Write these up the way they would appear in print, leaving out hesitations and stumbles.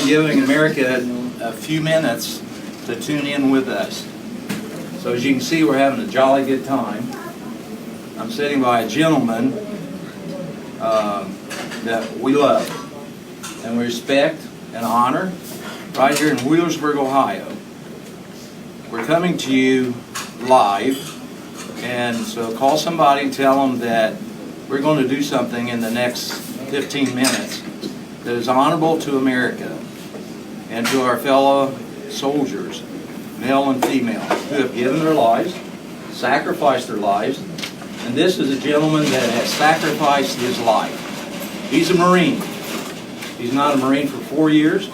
giving America a few minutes to tune in with us. So as you can see, we're having a jolly good time. I'm sitting by a gentleman that we love and we respect and honor right here in Wheelersburg, Ohio. We're coming to you live, and so call somebody and tell them that we're going to do something in the next 15 minutes that is honorable to America and to our fellow soldiers, male and female, who have given their lives, sacrificed their lives, and this is a gentleman that has sacrificed his life. He's a Marine. He's not a Marine for 4 years,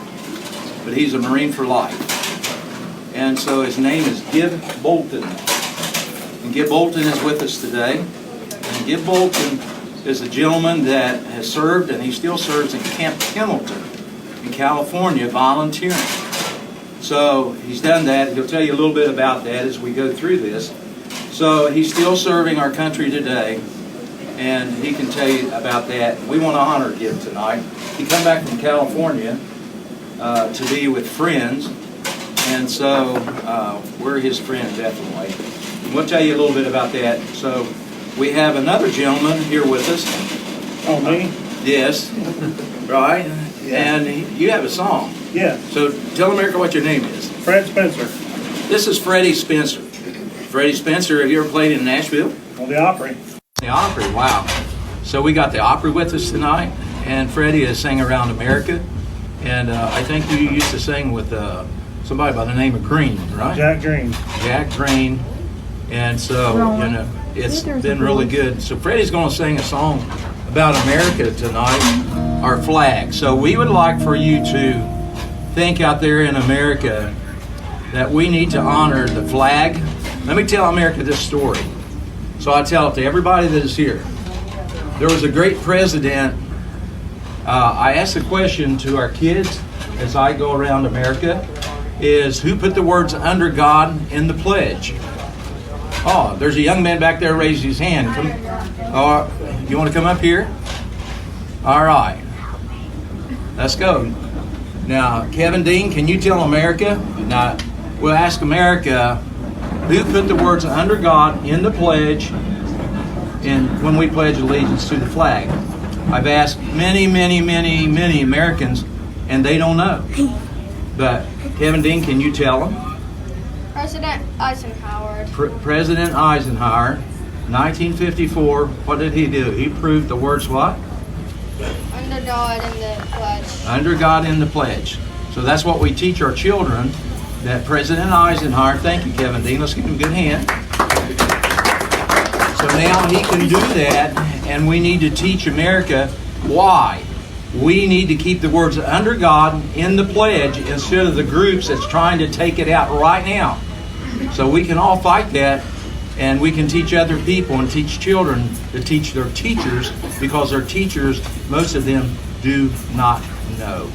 but he's a Marine for life. And so his name is Gib Bolton. And Gib Bolton is with us today. And Gib Bolton is a gentleman that has served, and he still serves in Camp Pendleton in California, volunteering. So he's done that. He'll tell you a little bit about that as we go through this. So he's still serving our country today, and he can tell you about that. We want to honor Gib tonight. He come back from California to be with friends, and so we're his friends definitely. And we'll tell you a little bit about that. So we have another gentleman here with us. Oh, me? Yes, right? Yeah. And you have a song. Yeah. So tell America what your name is. Fred Spencer. This is Freddie Spencer. Freddie Spencer, have you ever played in Nashville? On the Opry. The Opry, wow. So we got the Opry with us tonight, and Freddie has sang around America. And I think you used to sing with somebody by the name of Green, right? Jack Green. Jack Green. And so, you know, it's been really good. So Freddie's going to sing a song about America tonight, our flag. So we would like for you to think out there in America that we need to honor the flag. Let me tell America this story. So I tell it to everybody that is here. There was a great president. I asked the question to our kids as I go around America, is who put the words "under God" in the pledge? Oh, there's a young man back there raised his hand. You want to come up here? All right. Let's go. Now, Kevin Dean, can you tell America? Now, we'll ask America who put the words "under God" in the pledge and when we pledge allegiance to the flag. I've asked many Americans, and they don't know. But Kevin Dean, can you tell them? President Eisenhower. President Eisenhower, 1954, what did he do? He proved the words what? Under God in the pledge. Under God in the pledge. So that's what we teach our children, that President Eisenhower, thank you Kevin Dean, let's give him a good hand. So now he can do that, and we need to teach America why. We need to keep the words "under God" in the pledge instead of the groups that's trying to take it out right now. So we can all fight that, and we can teach other people and teach children to teach their teachers, because their teachers, most of them, do not know.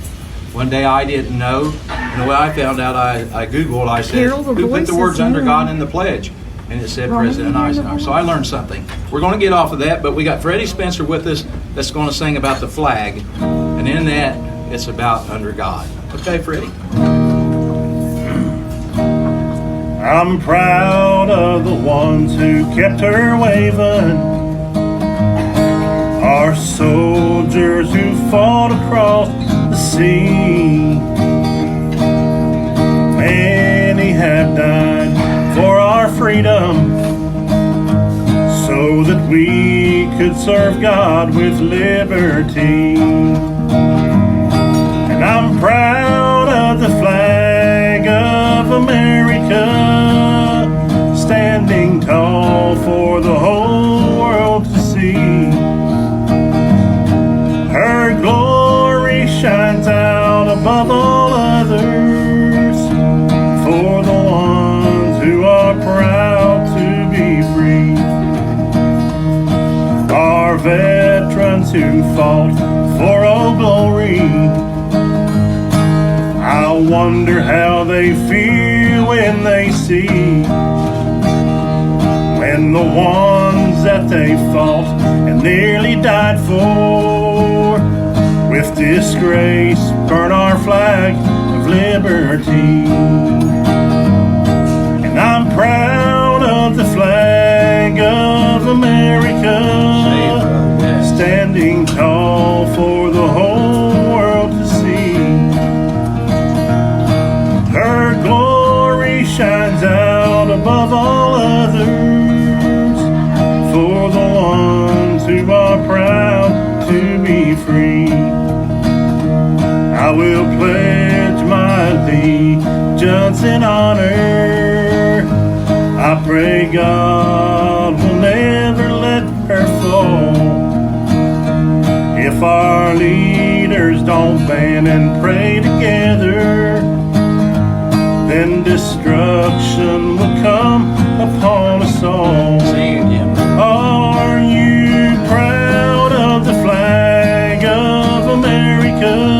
One day I didn't know, and the way I found out, I Googled, I said, who put the words "under God" in the pledge? And it said President Eisenhower. So I learned something. We're going to get off of that, but we got Freddie Spencer with us that's going to sing about the flag. And in that, it's about under God. Okay, Freddie? I'm proud of the ones who kept her waving, our soldiers who fought across the sea. Many have died for our freedom, so that we could serve God with liberty. And I'm proud of the flag of America, standing tall for the whole world to see. Her glory shines out above all others, for the ones who are proud to be free. Our veterans who fought for Old Glory, I wonder how they feel when they see when the ones that they fought and nearly died for with disgrace, burn our flag of liberty. And I'm proud of the flag of America, standing tall for the whole world to see. Her glory shines out above all others, for the ones who are proud to be free. I will pledge my allegiance in honor. I pray God will never let her fall. If our leaders don't band and pray together, then destruction will come upon us all. Are you proud of the flag of America,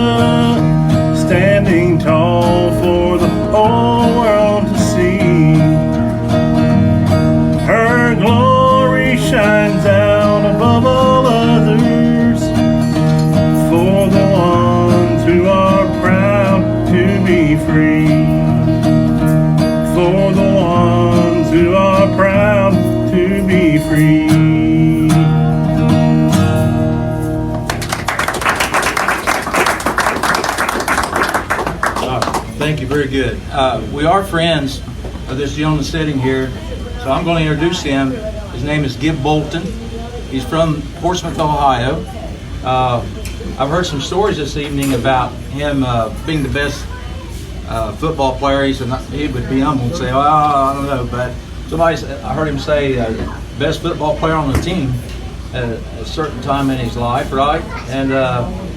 standing tall for the whole world to see? Her glory shines out above all others, for the ones who are proud to be free. For the ones who are proud to be free. Thank you, very good. We are friends of this gentleman sitting here, so I'm going to introduce him. His name is Gib Bolton. He's from Portsmouth, Ohio. I've heard some stories this evening about him being the best football player. He would be humble and say, "Well, I don't know," but I heard him say best football player on the team at a certain time in his life, right? And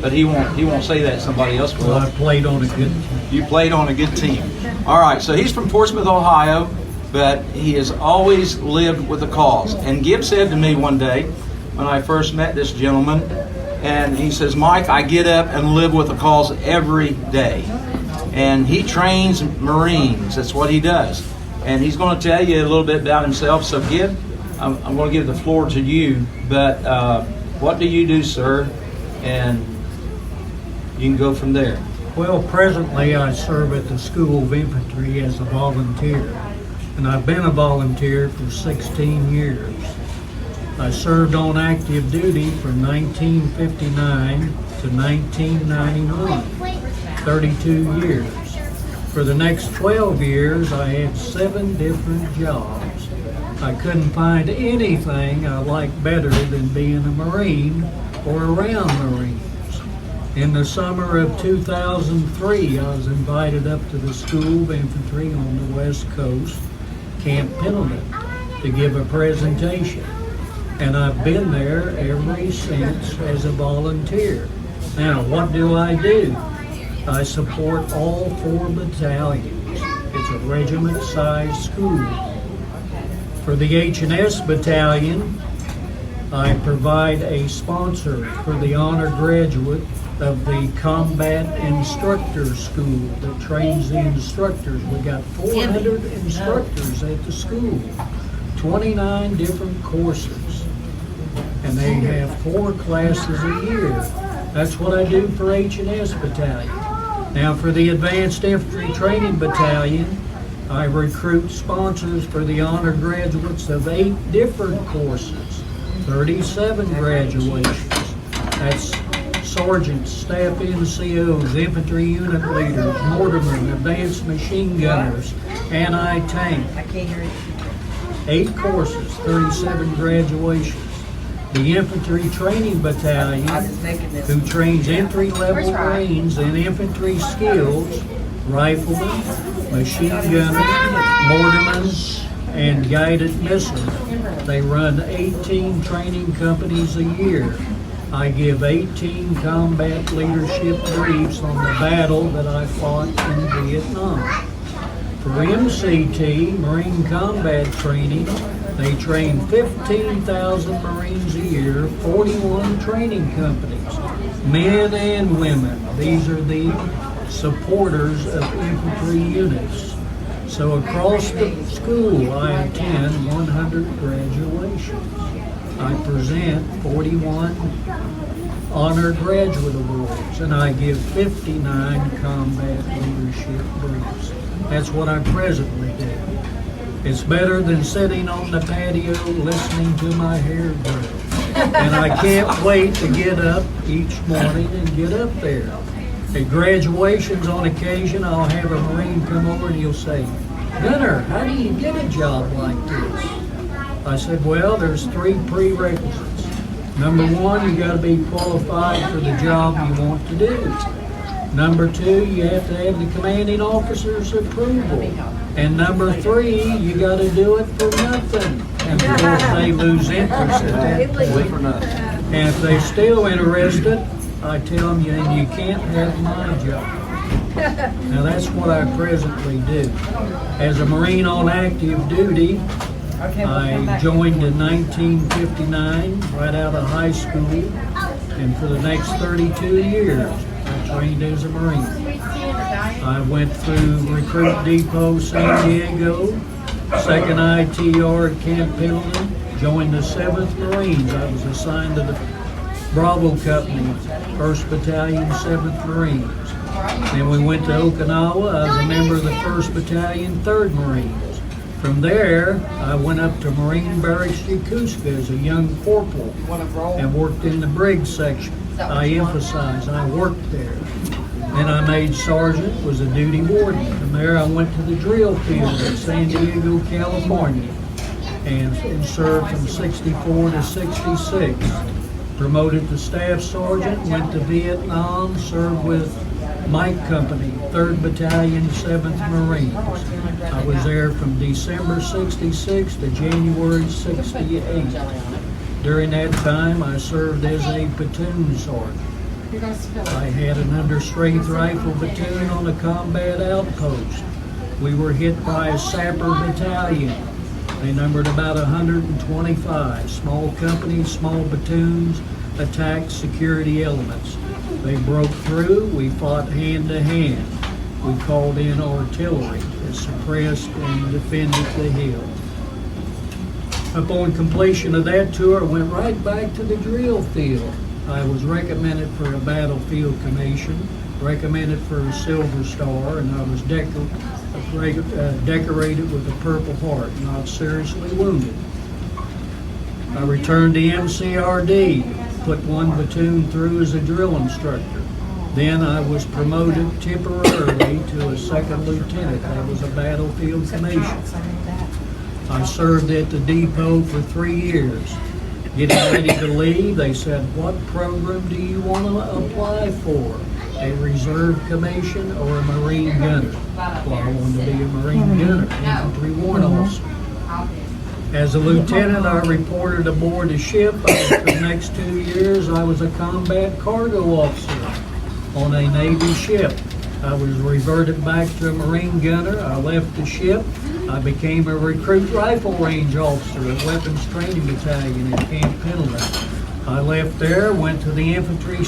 but he won't say that. Somebody else will. Well, I played on a good team. You played on a good team. All right, so he's from Portsmouth, Ohio, but he has always lived with a cause. And Gib said to me one day when I first met this gentleman, and he says, "Mike, I get up and live with a cause every day." And he trains Marines. That's what he does. And he's going to tell you a little bit about himself. So Gib, I'm going to give the floor to you. But what do you do, sir? And you can go from there. Well, presently I serve at the School of Infantry as a volunteer, and I've been a volunteer for 16 years. I served on active duty from 1959 to 1991, 32 years. For the next 12 years, I had 7 different jobs. I couldn't find anything I liked better than being a Marine or around Marines. In the summer of 2003, I was invited up to the School of Infantry on the West Coast, Camp Pendleton, to give a presentation. And I've been there ever since as a volunteer. Now, what do? I support all 4 battalions. It's a regiment-sized school. For the H&S Battalion, I provide a sponsor for the honor graduate of the Combat Instructor School that trains the instructors. We got 400 instructors at the school, 29 different courses, and they have 4 classes a year. That's what I do for H&S Battalion. Now for the Advanced Infantry Training Battalion, I recruit sponsors for the honor graduates of 8 different courses, 37 graduations. That's sergeants, staff NCOs, infantry unit leaders, mortarmen, advanced machine gunners, anti-tank. 8 courses, 37 graduations. The Infantry Training Battalion, who trains entry-level Marines in infantry skills, riflemen, machine gunners, mortarmen, and guided missiles. They run 18 training companies a year. I give 18 combat leadership briefs on the battle that I fought in Vietnam. For MCT, Marine Combat Training, they train 15,000 Marines a year, 41 training companies, men and women. These are the supporters of infantry units. So across the school, I attend 100 graduations. I present 41 honor graduate awards, and I give 59 combat leadership briefs. That's what I presently do. It's better than sitting on the patio listening to my hair grow. And I can't wait to get up each morning and get up there. At graduations on occasion, I'll have a Marine come over and he'll say, "Gunner, how do you get a job like this?" I said, "Well, there's 3 prerequisites. Number 1, you gotta be qualified for the job you want to do. Number 2, you have to have the commanding officer's approval. And number 3, you gotta do it for nothing." And of course, they lose interest at that point. For nothing. And if they're still interested, I tell them, "And you can't have my job." Now that's what I presently do. As a Marine on active duty, I joined in 1959, right out of high school, and for the next 32 years, I trained as a Marine. I went through Recruit Depot, San Diego, 2nd ITR at Camp Pendleton, joined the 7th Marines. I was assigned to the Bravo Company, 1st Battalion, 7th Marines. Then we went to Okinawa. I was a member of the 1st Battalion, 3rd Marines. From there, I went up to Marine Barracks Yokosuka as a young corporal and worked in the brig section. I emphasize, I worked there. Then I made sergeant, was a duty warden. From there, I went to the drill field in San Diego, California, and served from 64 to 66. Promoted to staff sergeant, went to Vietnam, served with Mike Company, 3rd Battalion, 7th Marines. I was there from December 66 to January 68. During that time, I served as a platoon sergeant. I had an understrength rifle platoon on a combat outpost. We were hit by a sapper battalion. They numbered about 125. Small companies, small platoons, attacked security elements. They broke through. We fought hand to hand. We called in artillery that suppressed and defended the hill. Upon completion of that tour, I went right back to the drill field. I was recommended for a battlefield commission, recommended for a Silver Star, and I was decorated with a Purple Heart, not seriously wounded. I returned to MCRD, put 1 platoon through as a drill instructor. Then I was promoted temporarily to a 2nd lieutenant. That was a battlefield commission. I served at the depot for 3 years. Getting ready to leave, they said, "What program do you want to apply for? A reserve commission or a Marine gunner?" Well, I wanted to be a Marine gunner, infantry warrant officer. As a lieutenant, I reported aboard a ship. For the next 2 years, I was a combat cargo officer on a Navy ship. I was reverted back to a Marine gunner. I left the ship. I became a recruit rifle range officer at Weapons Training Battalion at Camp Pendleton. I left there, went to the infantry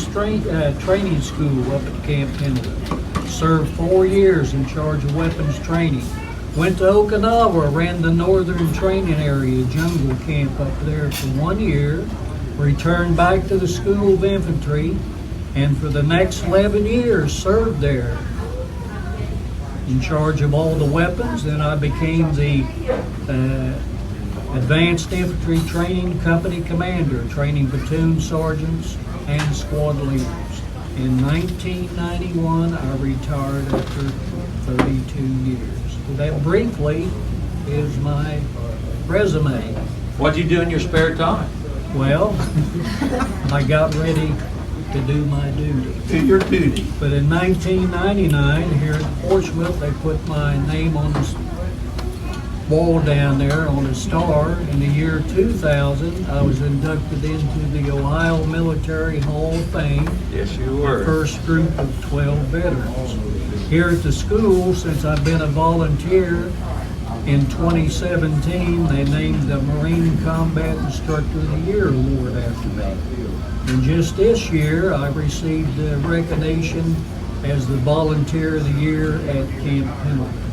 training school up at Camp Pendleton. Served 4 years in charge of weapons training. Went to Okinawa, ran the northern training area, jungle camp up there for 1 year. Returned back to the School of Infantry, and for the next 11 years served there in charge of all the weapons. Then I became the Advanced Infantry Training Company Commander, training platoon sergeants and squad leaders. In 1991, I retired after 32 years. So that briefly is my resume. What do you do in your spare time? Well, I got ready to do my duty. Do your duty. But in 1999, here at Portsmouth, they put my name on the wall down there on a star. In the year 2000, I was inducted into the Ohio Military Hall of Fame. Yes, you were. The first group of 12 veterans. Here at the school, since I've been a volunteer, in 2017, they named the Marine Combat Instructor of the Year Award after me. And just this year, I received recognition as the Volunteer of the Year at Camp Pendleton.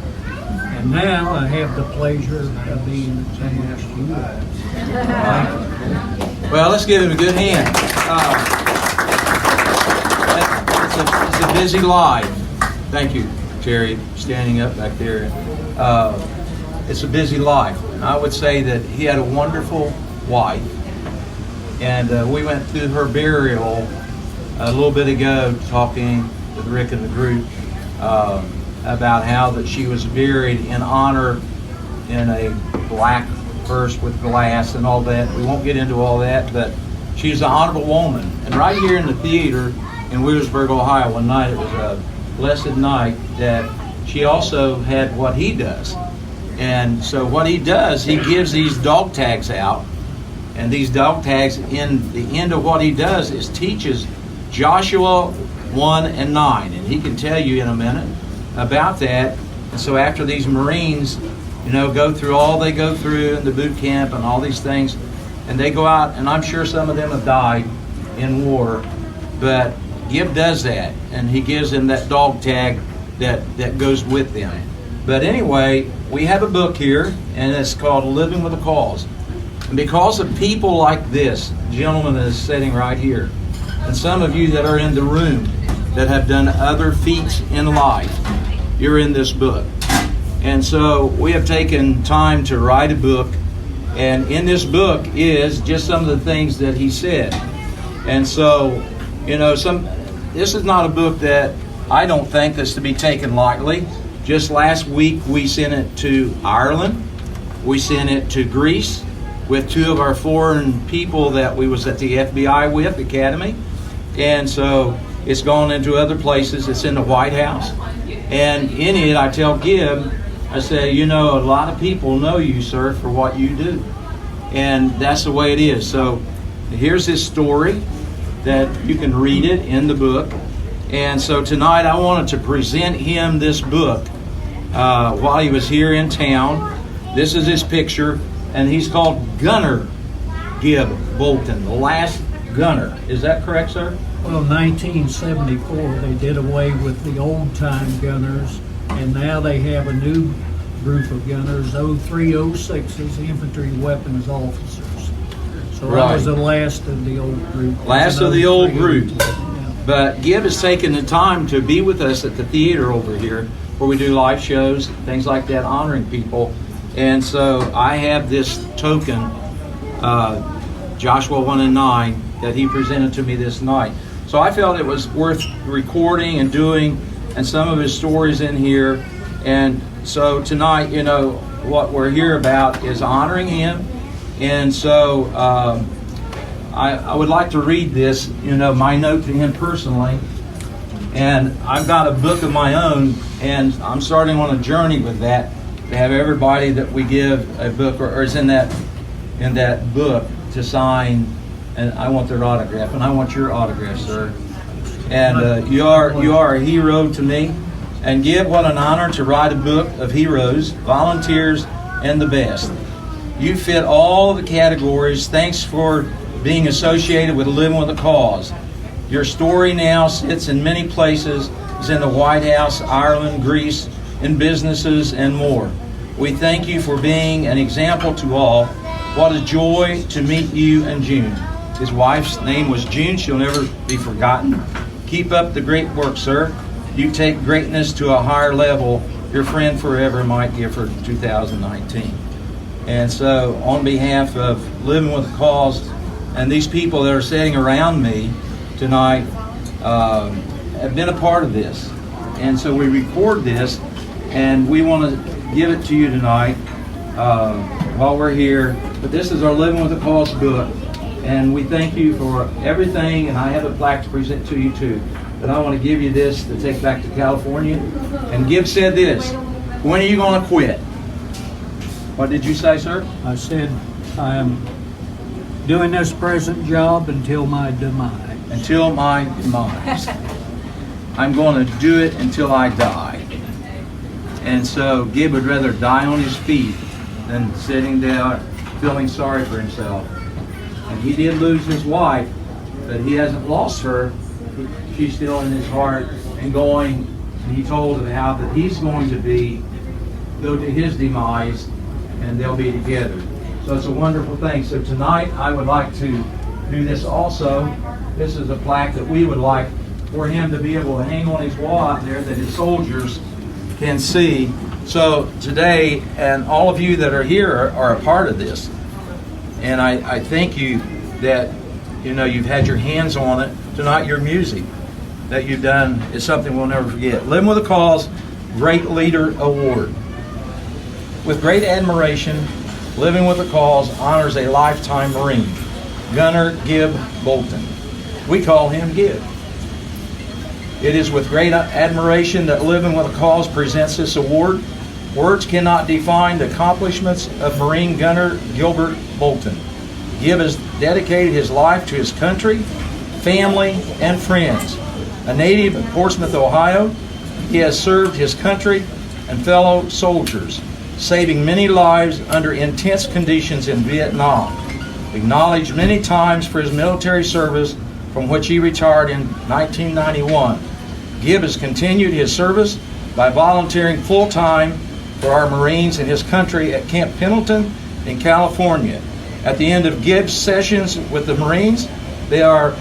And now I have the pleasure of being attached to you. Well, let's give him a good hand. It's a busy life. Thank you, Jerry, standing up back there. It's a busy life. And I would say that he had a wonderful wife. And we went through her burial a little bit ago, talking with Rick and the group about how that she was buried in honor in a black hearse with glass and all that. We won't get into all that, but she's an honorable woman. And right here in the theater in Wheelersburg, Ohio, one night, it was a blessed night, that she also had what he does. And so what he does, he gives these dog tags out. And these dog tags, in the end of what he does, is teaches Joshua 1 and 9. And he can tell you in a minute about that. And so after these Marines, go through all they go through in the boot camp and all these things, and they go out, and I'm sure some of them have died in war, but Gib does that, and he gives them that dog tag that goes with them. But anyway, we have a book here, and it's called Living with a Cause. And because of people like this gentleman that is sitting right here, and some of you that are in the room that have done other feats in life, you're in this book. And so we have taken time to write a book, and in this book is just some of the things that he said. And so, this is not a book that I don't think that's to be taken lightly. Just last week we sent it to Ireland. We sent it to Greece with 2 of our foreign people that we was at the FBI with, Academy. And so it's gone into other places. It's in the White House. And in it, I tell Gib, I say, a lot of people know you, sir, for what you do. And that's the way it is. So here's his story that you can read it in the book. And so tonight I wanted to present him this book while he was here in town. This is his picture, and he's called Gunner Gib Bolton, the last gunner. Is that correct, sir? Well, 1974, they did away with the old-time gunners, and now they have a new group of gunners, 0306s, infantry weapons officers. So that was the last of the old group. Last of the old group. Yeah. But Gib has taken the time to be with us at the theater over here, where we do live shows, things like that, honoring people. And so I have this token, Joshua 1 and 9, that he presented to me this night. So I felt it was worth recording and doing, and some of his stories in here. And so tonight, what we're here about is honoring him. And so I would like to read this, my note to him personally. And I've got a book of my own, and I'm starting on a journey with that, to have everybody that we give a book or is in that book to sign. And I want their autograph, and I want your autograph, sir. And you are a hero to me. And Gib, what an honor to write a book of heroes, volunteers, and the best. You fit all the categories. Thanks for being associated with Living with a Cause. Your story now sits in many places. It's in the White House, Ireland, Greece, in businesses, and more. We thank you for being an example to all. What a joy to meet you and June. His wife's name was June. She'll never be forgotten. Keep up the great work, sir. You take greatness to a higher level. Your friend forever, Mike Gifford, 2019. And so on behalf of Living with a Cause and these people that are sitting around me tonight have been a part of this. And so we record this, and we want to give it to you tonight while we're here. But this is our Living with a Cause book. And we thank you for everything, and I have a plaque to present to you too. But I want to give you this to take back to California. And Gib said this, when are you going to quit? What did you say, sir? I said, I am doing this present job until my demise. Until my demise. I'm going to do it until I die. And so Gib would rather die on his feet than sitting there feeling sorry for himself. And he did lose his wife, but he hasn't lost her. She's still in his heart and going. And he told of how that he's going to be go to his demise, and they'll be together. So it's a wonderful thing. So tonight I would like to do this also. This is a plaque that we would like for him to be able to hang on his wall out there that his soldiers can see. So today, and all of you that are here are a part of this. And I thank you that, you know, you've had your hands on it. Tonight, your music that you've done is something we'll never forget. Living with a Cause Great Leader Award. With great admiration, Living with a Cause honors a lifetime Marine, Gunner Gib Bolton. We call him Gib. It is with great admiration that Living with a Cause presents this award. Words cannot define the accomplishments of Marine Gunner Gilbert Bolton. Gib has dedicated his life to his country, family, and friends. A native of Portsmouth, Ohio, he has served his country and fellow soldiers, saving many lives under intense conditions in Vietnam. Acknowledged many times for his military service, from which he retired in 1991. Gib has continued his service by volunteering full-time for our Marines in his country at Camp Pendleton in California. At the end of Gib's sessions with the Marines, they are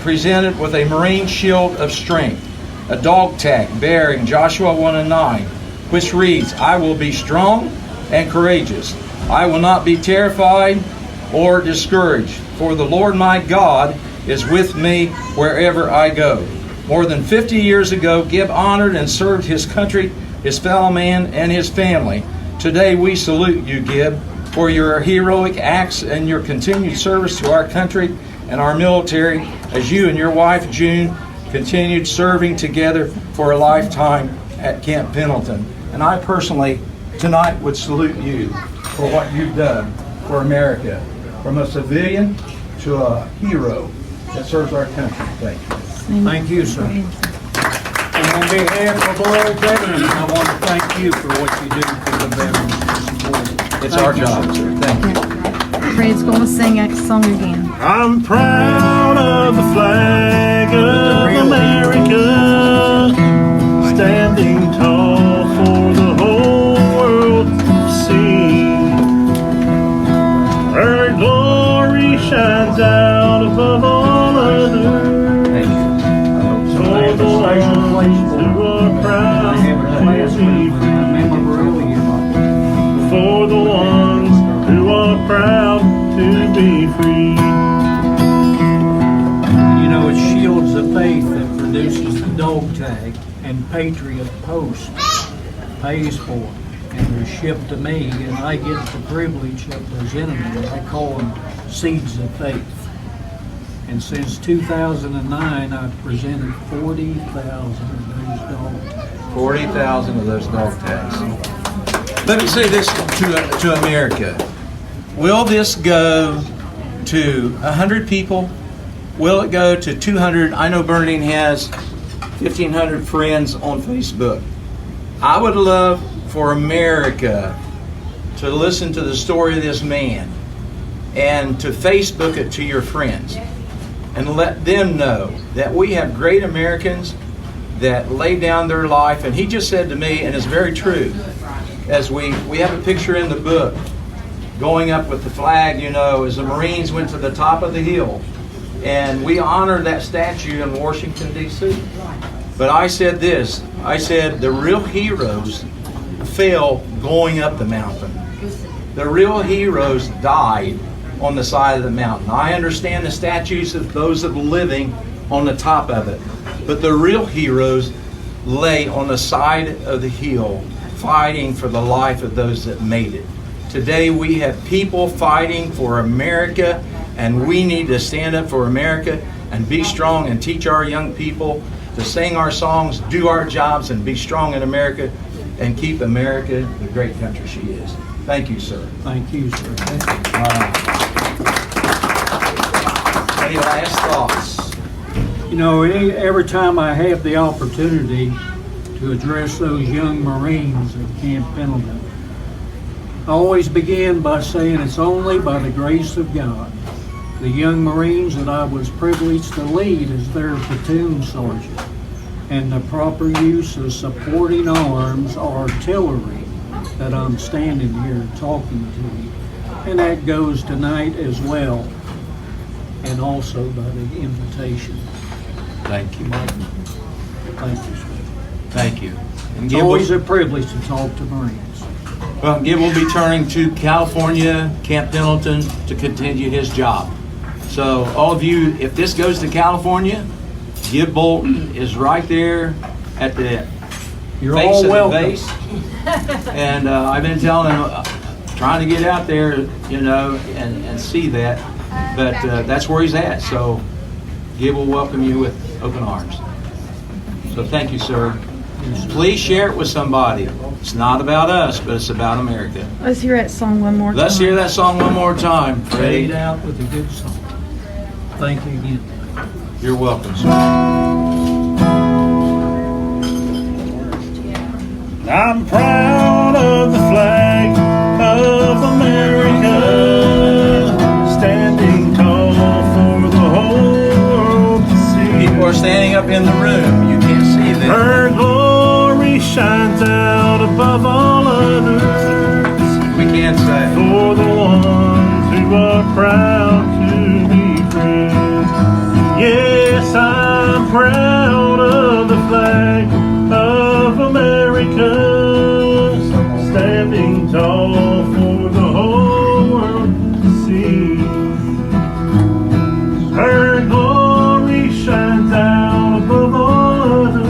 presented with a Marine Shield of Strength, a dog tag bearing Joshua 1 and 9, which reads, "I will be strong and courageous. I will not be terrified or discouraged, for the Lord my God is with me wherever I go." More than 50 years ago, Gib honored and served his country, his fellow man, and his family. Today we salute you, Gib, for your heroic acts and your continued service to our country and our military, as you and your wife, June, continued serving together for a lifetime at Camp Pendleton. And I personally, tonight, would salute you for what you've done for America, from a civilian to a hero that serves our country. Thank you. Thank you, sir. And on behalf of all veterans, I want to thank you for what you do for the veterans. It's our job, sir. Thank you. Fred's going to sing that song again. I'm proud of the flag of America, standing tall for the whole world to see. Her glory shines out above all others. Thank you. For the ones who are proud to be free. For the ones who are proud to be free. You know, it's Shields of Faith that produces the dog tag, and Patriot Post pays for it, and they're shipped to me, and I get the privilege of presenting them. I call them Seeds of Faith. And since 2009, I've presented 40,000 of those dog tags. 40,000 of those dog tags. Let me say this to America. Will this go to 100 people? Will it go to 200? I know Bernadine has 1,500 friends on Facebook. I would love for America to listen to the story of this man and to Facebook it to your friends and let them know that we have great Americans that lay down their life. And he just said to me, and it's very true, as we have a picture in the book going up with the flag, you know, as the Marines went to the top of the hill. And we honor that statue in Washington, D.C. But I said this, I said the real heroes fell going up the mountain. The real heroes died on the side of the mountain. I understand the statues of those that were living on the top of it. But the real heroes lay on the side of the hill fighting for the life of those that made it. Today we have people fighting for America, and we need to stand up for America and be strong and teach our young people to sing our songs, do our jobs, and be strong in America and keep America the great country she is. Thank you, sir. Thank you, sir. Any last thoughts? You know, every time I have the opportunity to address those young Marines at Camp Pendleton, I always begin by saying it's only by the grace of God. The young Marines that I was privileged to lead as their platoon sergeant, and the proper use of supporting arms, artillery, that I'm standing here talking to you. And that goes tonight as well, and also by the invitation. Thank you. Thank you, sir. Thank you. And It's Gib always will, a privilege to talk to Marines. well, Gib will be turning to California, Camp Pendleton, to continue his job. So all of you, if this goes to California, Gib Bolton is right there at the You're base all of the welcome. base. And I've been telling him, trying to get out there, you know, and see that. But that's where he's at. So Gib will welcome you with open arms. So thank you, sir. Please share it with somebody. It's not about us, but it's about America. Let's hear that song one more time. Let's hear that song one more time, Fade Freddie. out with a good song. Thank you again. You're welcome, sir. I'm proud of the flag of America, standing tall for the whole world to see. People are standing up in the room. You can't see them. Her glory shines out above all others, We can't say. for the ones who are proud to be free. Yes, I'm proud of the flag of America, standing tall for the whole world to see. Her glory shines out above all others,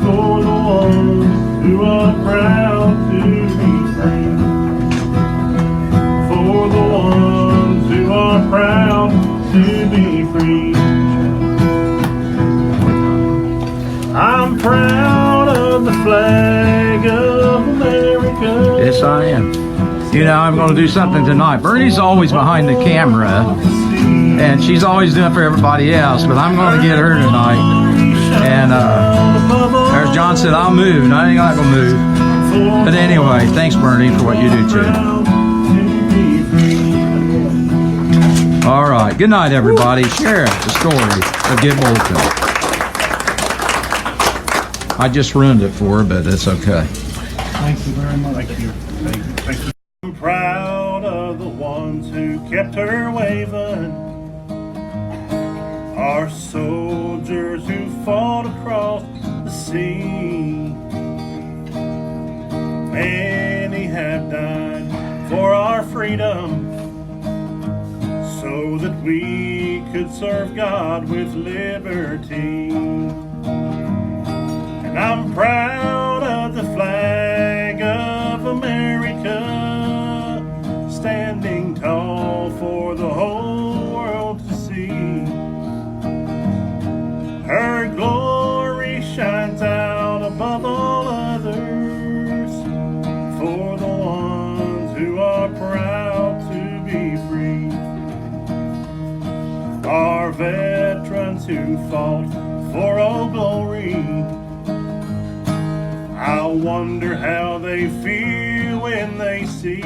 for the ones who are proud to be free. For the ones who are proud to be free. I'm proud of the flag of America. Yes, I am. You know, I'm going to do something tonight. Bernie's always behind the camera, and she's always doing it for everybody else, but I'm going to get her tonight. And as John said, I'll move, and I ain't not going to move. But anyway, thanks, Bernie, for what you do, too. All right. Good night, everybody. Share the story of Gib Bolton. I just ruined it for her, but it's okay. Thank you very much. Thank you. I'm proud of the ones who kept her waving, our soldiers who fought across the sea. Many have died for our freedom, so that we could serve God with liberty. And I'm proud of the flag of America, standing tall for the whole world to see. Her glory shines out above all others, for the ones who are proud to be free. Our veterans who fought for Old Glory, I wonder how they feel when they see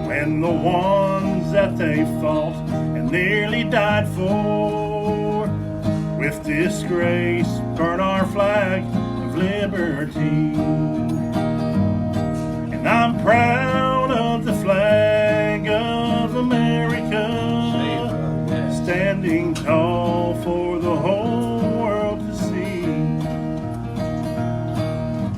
when the ones that they fought and nearly died for with disgrace burn our flag of liberty. And I'm proud of the flag of America, standing tall for the whole world to see.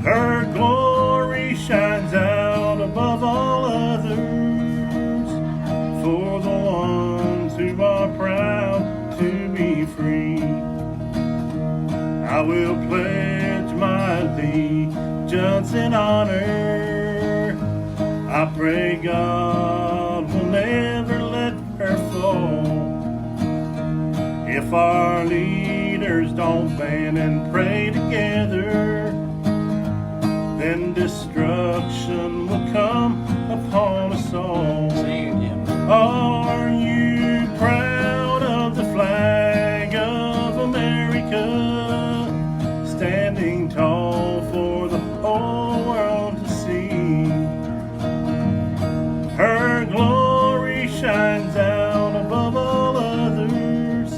Her glory shines out above all others, for the ones who are proud to be free. I will pledge my allegiance in honor. I pray God will never let her fall. If our leaders don't band and pray together, then destruction will come upon us all. Are you proud of the flag of America, standing tall for the whole world to see? Her glory shines out above all others,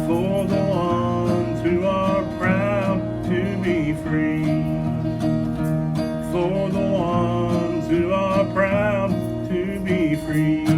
for the ones who are proud to be free. free.